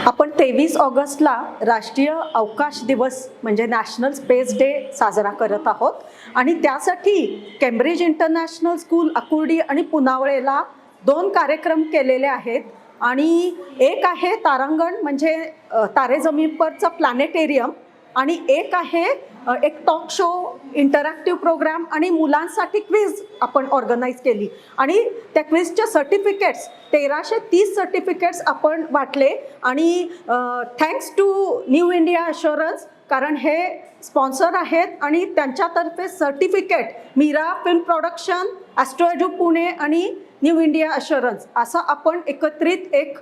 आपण 23 ऑगस्टला राष्ट्रीय अवकाश दिवस म्हणजे नॅशनल स्पेस डे साजरा करत आहोत आणि त्यासाठी केम्ब्रिज इंटरनॅशनल स्कूल अकुर्डी आणि पुनावळेला 2 कार्यक्रम केलेले आहेत आणि एक आहे तारांगण म्हणजे तारे जमीन परचं प्लॅनेटेरियम आणि एक आहे एक टॉक शो इंटरॅक्टिव्ह प्रोग्राम आणि मुलांसाठी क्विज आपण ऑर्गनाईज केली आणि त्या क्विजच्या सर्टिफिकेट्स 1330 सर्टिफिकेट्स आपण वाटले आणि thanks to New India Assurance कारण हे स्पॉन्सर आहेत आणि त्यांच्यातर्फे certificate Meera film production Astroedu Pune आणि न्यू इंडिया अश्युरन्स असं आपण एकत्रित एक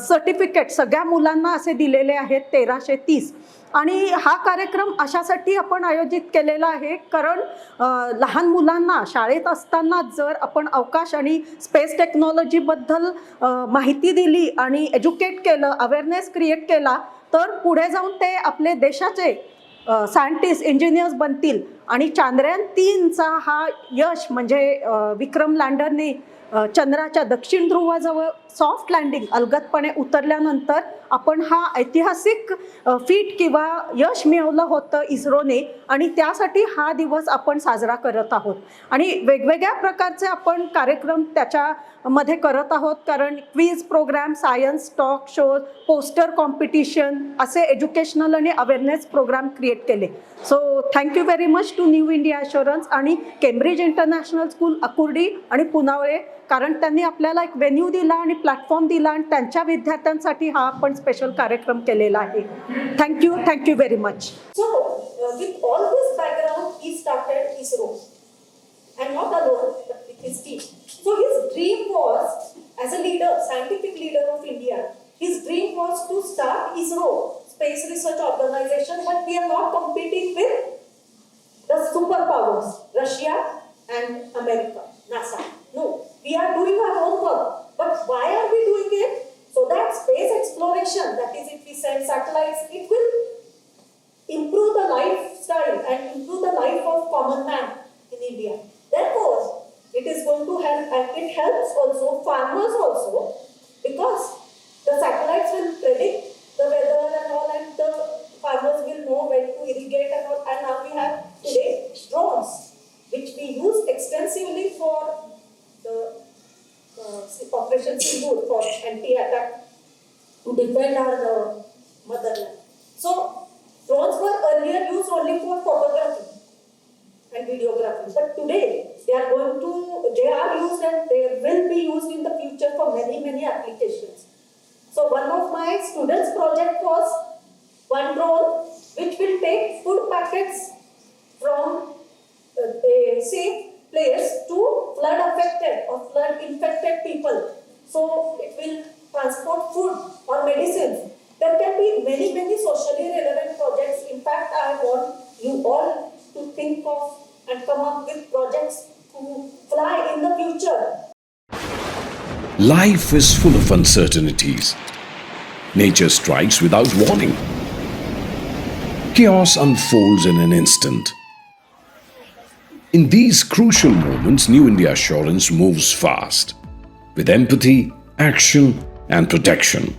सर्टिफिकेट सगळ्या मुलांना असे दिलेले आहेत 1330 आणि हा कार्यक्रम अशासाठी आपण आयोजित केलेला आहे कारण लहान मुलांना शाळेत असताना जर आपण अवकाश आणि स्पेस टेक्नॉलॉजीबद्दल माहिती दिली आणि एज्युकेट केलं अवेअरनेस क्रिएट केला तर पुढे जाऊन ते आपले देशाचे सायंटिस्ट इंजिनियर्स बनतील आणि चांद्रयान-3चा हा यश म्हणजे विक्रम लँडरने चंद्राच्या दक्षिण ध्रुवाजवळ सॉफ्ट लँडिंग अलगदपणे उतरल्यानंतर आपण हा ऐतिहासिक फीट किंवा यश मिळवलं होतं इस्रोने आणि त्यासाठी हा दिवस आपण साजरा करत आहोत आणि वेगवेगळ्या प्रकारचे आपण कार्यक्रम त्याच्यामध्ये करत आहोत कारण quiz program science talk show poster competition असे एज्युकेशनल आणि अवेअरनेस प्रोग्राम क्रिएट केले so thank you very much to New India Assurance आणि केम्ब्रिज इंटरनॅशनल स्कूल अकुर्डी आणि पुनावळे कारण त्यांनी आपल्याला एक व्हेन्यू दिला आणि प्लॅटफॉर्म दिला आणि त्यांच्या विद्यार्थ्यांसाठी हा आपण स्पेशल कार्यक्रम केलेला आहे thank you very much So, with all this background, he started ISRO, and not alone, but with his team. So, his dream was, as a leader, scientific leader of India, his dream was to start ISRO, Space Research Organization, but we are not competing with the superpowers, Russia and America, NASA. No, we are doing our own work. But why are we doing it? So that space exploration, that is, if we send satellites, it will improve the lifestyle and improve the life of common man in India. Therefore, it is going to help, and it helps also farmers also, because the satellites will predict the weather and all, and the farmers will know when to irrigate and all. And now we have today drones, which we use extensively for the Operation Sindoor for anti-attack to defend our motherland. So drones were earlier used only for photography and videography, but today they are used and they will be used in the future for many applications. So one of my students' project was one drone which will take food packets from a safe place to flood affected or flood infected people. So it will transport food or medicines. There can be many socially relevant projects. In fact, I want you all to think of and come up with projects to fly in the future. Life is full of uncertainties. Nature strikes without warning. Chaos unfolds in an instant. In these crucial moments, New India Assurance moves fast with empathy, action and protection.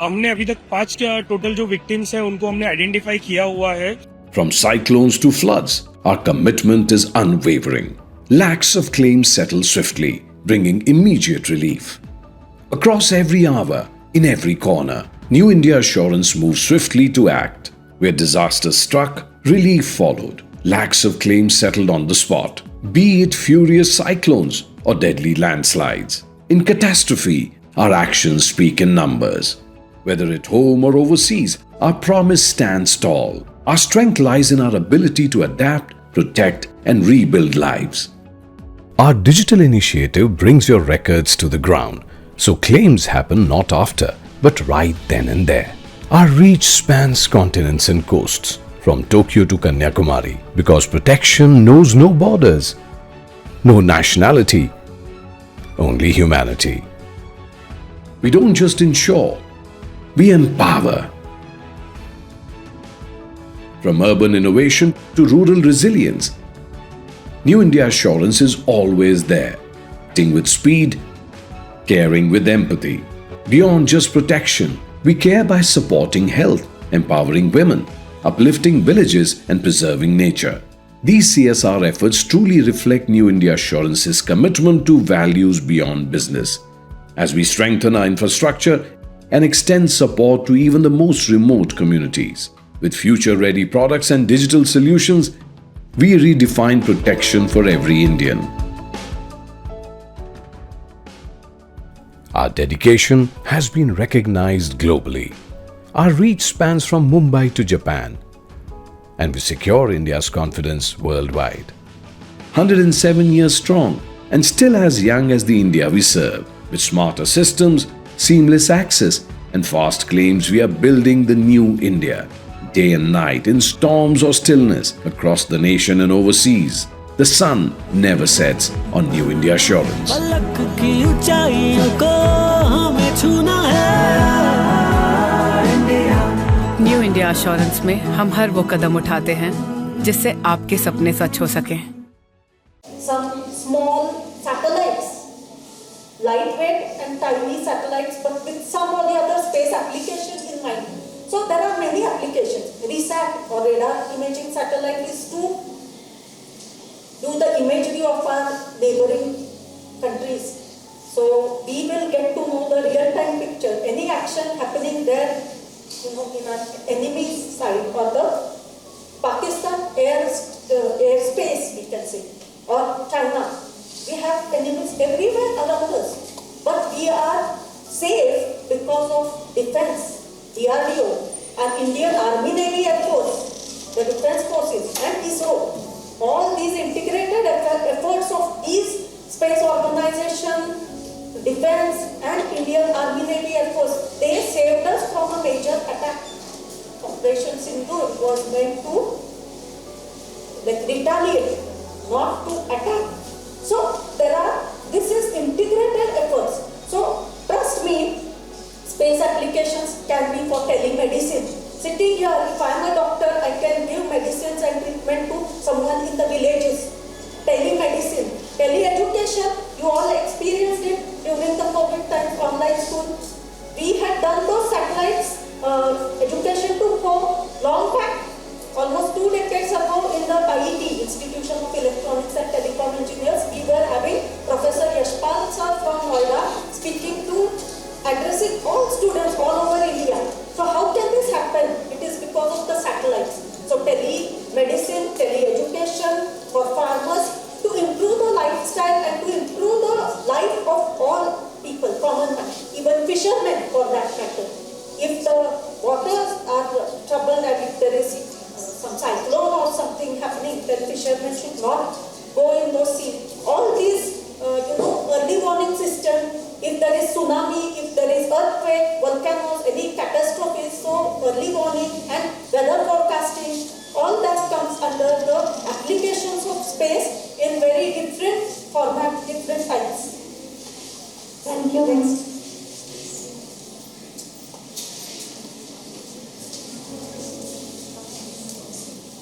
हमने अभी तक 5 total जो victims हैं उनको हमने identify किया हुआ है. From cyclones to floods, our commitment is unwavering. Lakhs of claims settle swiftly, bringing immediate relief. Across every hour, in every corner, New India Assurance moves swiftly to act. Where disaster struck, relief followed. Lakhs of claims settled on the spot, be it furious cyclones or deadly landslides. In catastrophe, our actions speak in numbers. Whether at home or overseas, our promise stands tall. Our strength lies in our ability to adapt, protect, and rebuild lives. Our digital initiative brings your records to the ground, so claims happen not after, but right then and there. Our reach spans continents and coasts, from Tokyo to Kanyakumari, because protection knows no borders, no nationality, only humanity. We don't just insure, we empower. From urban innovation to rural resilience, New India Assurance is always there, acting with speed, caring with empathy. Beyond just protection, We care by supporting health, empowering women, uplifting villages, and preserving nature. These CSR efforts truly reflect New India Assurance's commitment to values beyond business. As we strengthen our infrastructure and extend support to even the most remote communities. With future-ready products and digital solutions, we redefine protection for every Indian. Our dedication has been recognized globally. Our reach spans from Mumbai to Japan, and we secure India's confidence worldwide. 107 years strong and still as young as the India we serve. With smarter systems, seamless access, and fast claims, we are building the new India. Day and night, in storms or stillness, across the nation and overseas, the sun never sets on New India Assurance. पलक की ऊंचाइयों को हमें छूना है। New India assurance में हम हर वो कदम उठाते हैं जिससे आपके सपने सच हो सकें। Some small satellites, lightweight and tiny satellites, but with some or the other space applications in mind. So there are many applications. RISAT or radar imaging satellite is to do the imagery of our neighboring countries. So we will get to know the real-time picture. Any action happening there, in our enemy's side or the Pakistan airspace, we can say, or China. We have enemies everywhere around us, but we are safe because of defense, DRDO, and Indian Army, Navy, Air Force, the defense forces, and ISRO. All these integrated efforts of these space organization, defense, and Indian Army, Navy, Air Force, they saved us from a major attack. Operation Sindhu was meant to retaliate, not to attack. So this is integrated efforts. So trust me, space applications can be for telemedicine. Sitting here, if I am a doctor, I can give medicines and treatment to someone in the villages. Telemedicine, tele-education, you all experienced it during the COVID time, online school. We had done those satellites, education to home, long back, almost 2 decades ago in the IET, Institution of Electronics and Telecom Engineers. We were having Professor Yashpal sir from Noida speaking to, addressing all students all over India. So how can this happen? It is because of the satellites. So telemedicine, tele-education for farmers to improve the lifestyle and to improve the life of all people, common man, even fishermen for that matter. If the waters are troubled and if there is some cyclone or something happening, then fishermen should not go in those seas. All these, early warning system, if there is tsunami, if there is earthquake, volcanoes, any catastrophe, so early warning and weather forecasting, all that comes under the applications of space in very different format, different types. Thank you. Next.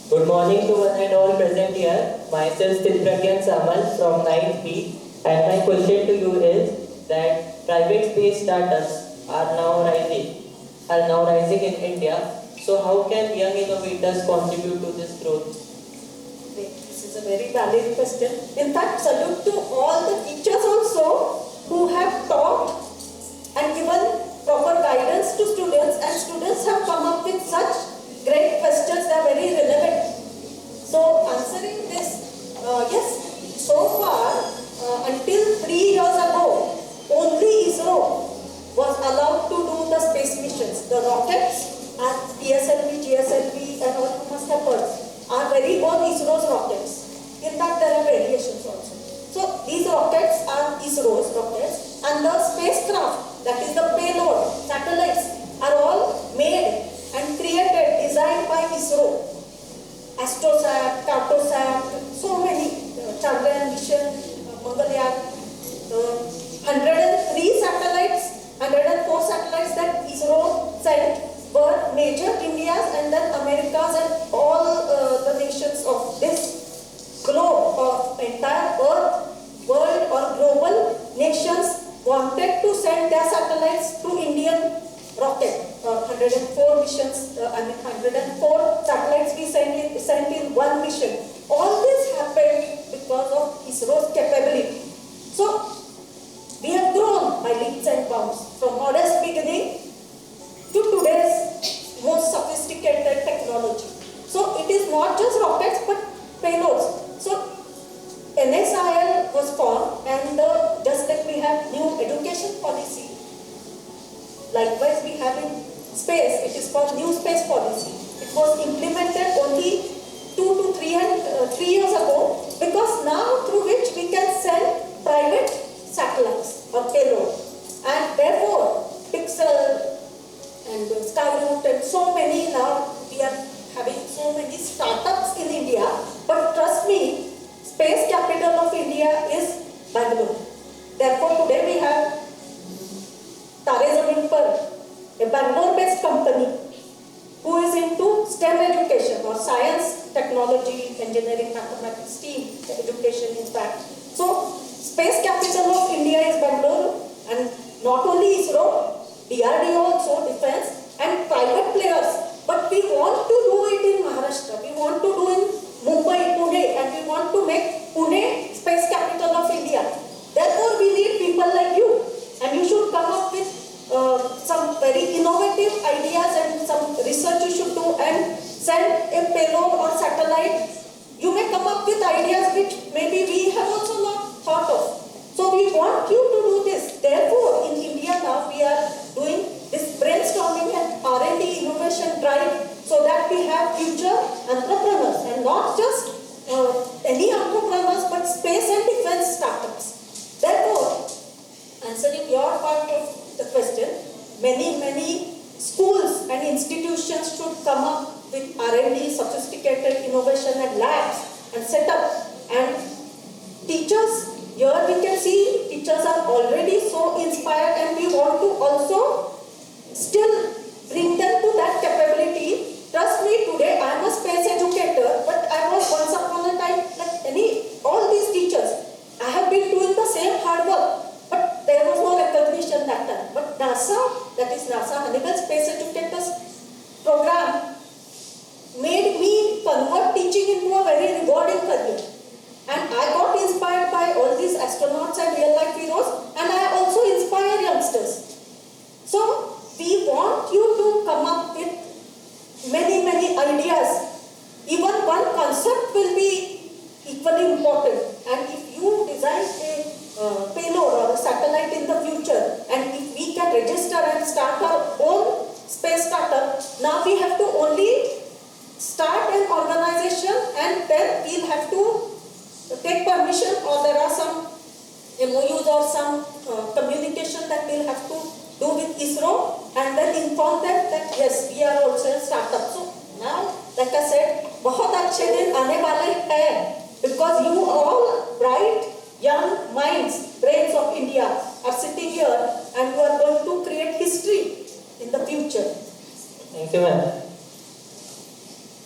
Good morning to one and all present here. Myself Tilpragyan Samal from 9th B, and my question to you is that private space startups are now rising in India. So how can young innovators contribute to this growth? This is a very valid question. In fact, salute to all the teachers also who have taught and given proper guidance to students, and students have come up with such great questions. They are very relevant. So answering this, yes, so far until 3 years ago, only ISRO was allowed to do the space missions. The rockets and PSLV, GSLV, and all you must have heard are very own ISRO's rockets. In fact, there are variations also. So these rockets are ISRO's rockets, and the spacecraft, that is the payload, satellites, are all made and created, designed by ISRO. Astrosat, Cartosat, so many, Chandrayaan mission, Mangalyaan, 103 satellites, 104 satellites that ISRO sent were major India's and then America's and all the nations of this globe, of entire earth, world or global nations wanted to send their satellites through Indian rocket. missions, 104 satellites we sent in one mission. All this happened because of ISRO's capability. So we have grown by leaps and bounds from modest beginning to today's most sophisticated technology. So it is not just rockets but payloads. So NSIL was formed, and just like we have new education policy, likewise we have in space, it is called new space policy. It was implemented only 3 years ago, because now through which we can send private satellites or payload, and therefore Pixel and Skyroot and so many, now we are having so many startups in India. But trust me, space capital of India is Bangalore. Therefore today we have Tare Zameen Par, a Bangalore-based company who is into STEM education or science, technology, engineering, mathematics, STEAM education in fact. So space capital of India is Bangalore, and not only ISRO, DRDO also, defense and private players. But we want to do it in Maharashtra, we want to do in Mumbai, Pune, and we want to make Pune space capital of India. Therefore we need people like you, and you should come up with some very innovative ideas and some research you should do and send a payload or satellite. You may come up with ideas which maybe we have also not thought of. So we want you to do this. Therefore, in India now we are doing this brainstorming and R&D innovation drive, so that we have future entrepreneurs, and not just any entrepreneurs but space and defense startups. Therefore, answering your part of the question, many schools and institutions should come up with R&D, sophisticated innovation and labs and set up. And teachers, here we can see teachers are already so inspired, and we want to also still bring them to that capability. Trust me, today I am a space educator, but I was once upon a time like all these teachers. I have been doing the same hard work, but there was no recognition that time. But NASA, that is NASA Honeywell Space Educators program, made me convert teaching into a very rewarding career. And I got inspired by all these astronauts and real life heroes, and I also inspire youngsters. So we want you to come up with many ideas. Even one concept will be equally important. And if you design a payload or a satellite in the future, and if we can register and start our own space startup, now we have to only start an organization, and then we'll have to take permission, or there are some MOUs or some communication that we'll have to do with ISRO, and then inform them that yes, we are also a startup. So now, like I said, बहुत अच्छे दिन आने वाले हैं, because you all bright young minds, brains of India are sitting here, and you are going to create history in the future. Thank you, ma'am.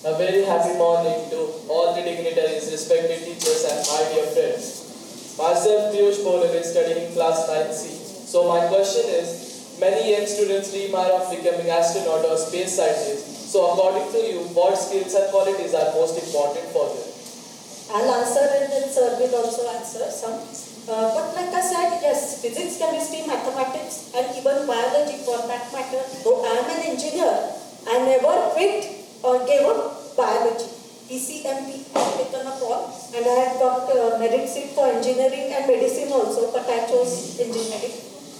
A very happy morning to all the dignitaries, respected teachers and my dear friends. Myself, Piyush Polar, is studying in class 9C. So my question is, many young students dream of becoming astronaut or space scientist. So according to you, what skills and qualities are most important for them? I'll answer, and then sir will also answer some. But like I said, yes, physics, chemistry, mathematics, and even biology for that matter. Though I am an engineer, I never quit or gave up biology. PCMP have taken up all, and I have got merit seat for engineering and medicine also, but I chose engineering.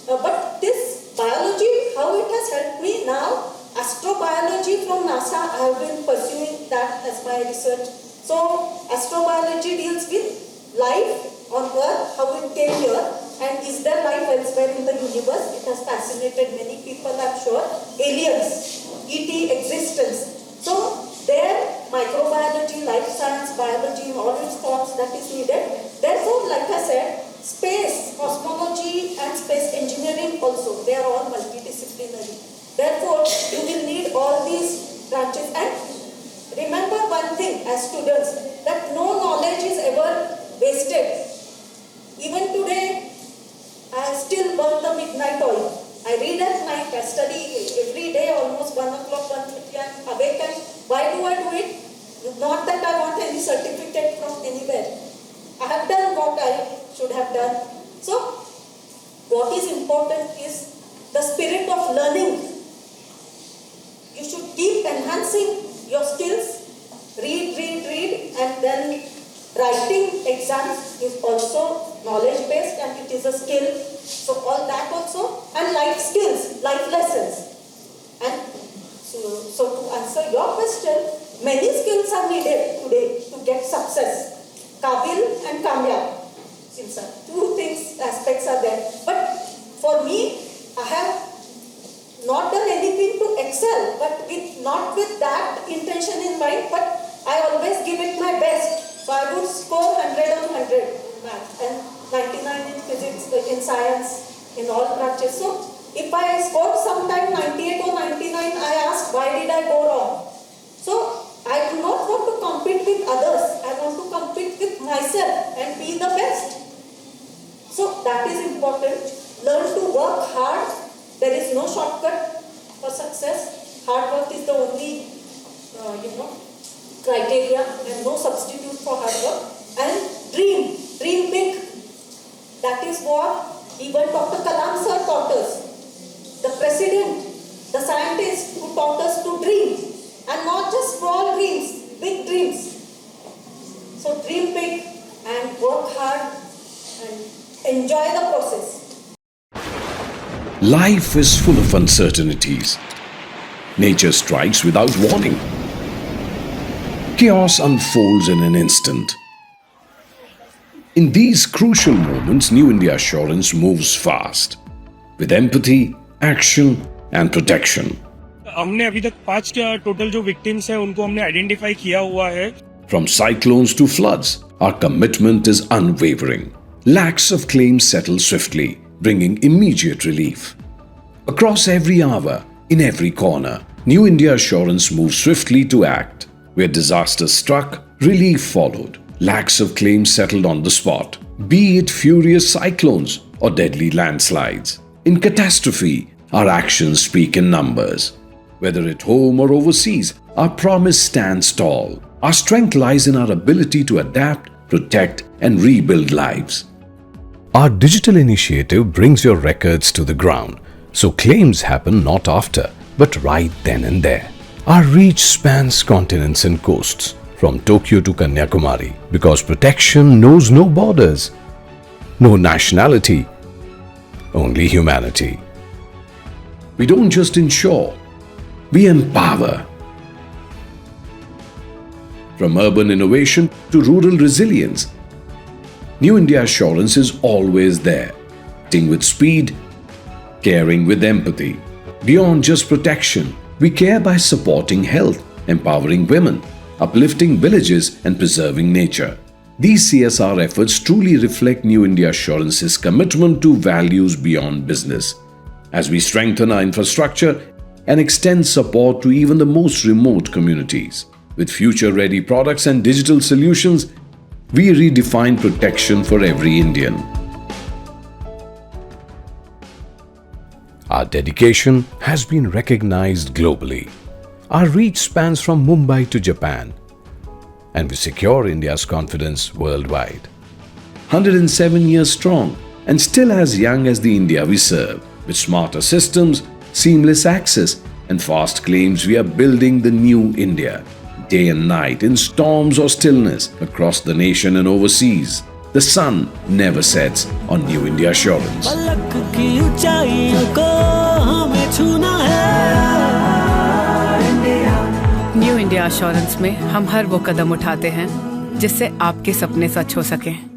But this biology, how it has helped me now, astrobiology from NASA, I have been pursuing that as my research. So astrobiology deals with life on Earth, how it came here, and is there life elsewhere in the universe? It has fascinated many people, I'm sure. Aliens, ET existence. So there, microbiology, life science, biology in all its forms, that is needed. Therefore, like I said, space, cosmology and space engineering also, they are all multidisciplinary. Therefore, you will need all these branches. And remember one thing as students, that no knowledge is ever wasted. Even today, I still burn the midnight oil. I I read at night, I study every day, almost 1 o'clock, 1:30, I'm awake. And why do I do it? Not that I want any certificate from anywhere. I have done what I should have done. So, what is important is the spirit of learning. You should keep enhancing your skills. Read, and then writing exams is also knowledge-based and it is a skill. So all that also, and life skills, life lessons. And so to answer your question, many skills are needed today to get success. Kabil and Kamyab. Since two things, aspects are there. But for me, I have not done anything to excel, but not with that intention in mind, but I always give it my best. So I would score 100 on 100 in math and 99 in physics, in science, in all branches. So if I scored sometime 98 or 99, I ask, why did I go wrong? So I do not want to compete with others. I want to compete with myself and be the best. So that is important. Learn to work hard. There is no shortcut for success. Hard work is the only, criteria and no substitute for hard work. And dream big. That is what even Dr. Kalam sir taught us. The president, the scientist who taught us to dream. And not just small dreams, big dreams. So dream big and work hard and enjoy the process. Life is full of uncertainties. Nature strikes without warning. Chaos unfolds in an instant. In these crucial moments, New India Assurance moves fast with empathy, action and protection. हमने अभी तक 5 total जो victims हैं उनको हमने identify किया हुआ है. From cyclones to floods, our commitment is unwavering. Lakhs of claims settle swiftly, bringing immediate relief. Across every hour, in every corner, New India Assurance moves swiftly to act. Where disaster struck, relief followed. Lakhs of claims settled on the spot, be it furious cyclones or deadly landslides. In catastrophe, our actions speak in numbers. Whether at home or overseas, our promise stands tall. Our strength lies in our ability to adapt, protect, and rebuild lives. Our digital initiative brings your records to the ground, so claims happen not after, but right then and there. Our reach spans continents and coasts, from Tokyo to Kanyakumari, because protection knows no borders, no nationality, only humanity. We don't just insure, we empower. From urban innovation to rural resilience, New India Assurance is always there, acting with speed, caring with empathy. Beyond just protection, we care by supporting health, empowering women, uplifting villages and preserving nature. These CSR efforts truly reflect New India Assurance's commitment to values beyond business. As we strengthen our infrastructure and extend support to even the most remote communities. With future-ready products and digital solutions, we redefine protection for every Indian. Our dedication has been recognized globally. Our reach spans from Mumbai to Japan, and we secure India's confidence worldwide. 107 years strong and still as young as the India we serve. With smarter systems, seamless access, and fast claims, we are building the new India. Day and night, in storms or stillness, across the nation and overseas, the sun never sets on New India Assurance. पलक की ऊंचाइयों को हमें छूना है. New India assurance में हम हर वो कदम उठाते हैं जिससे आपके सपने सच हो सकें.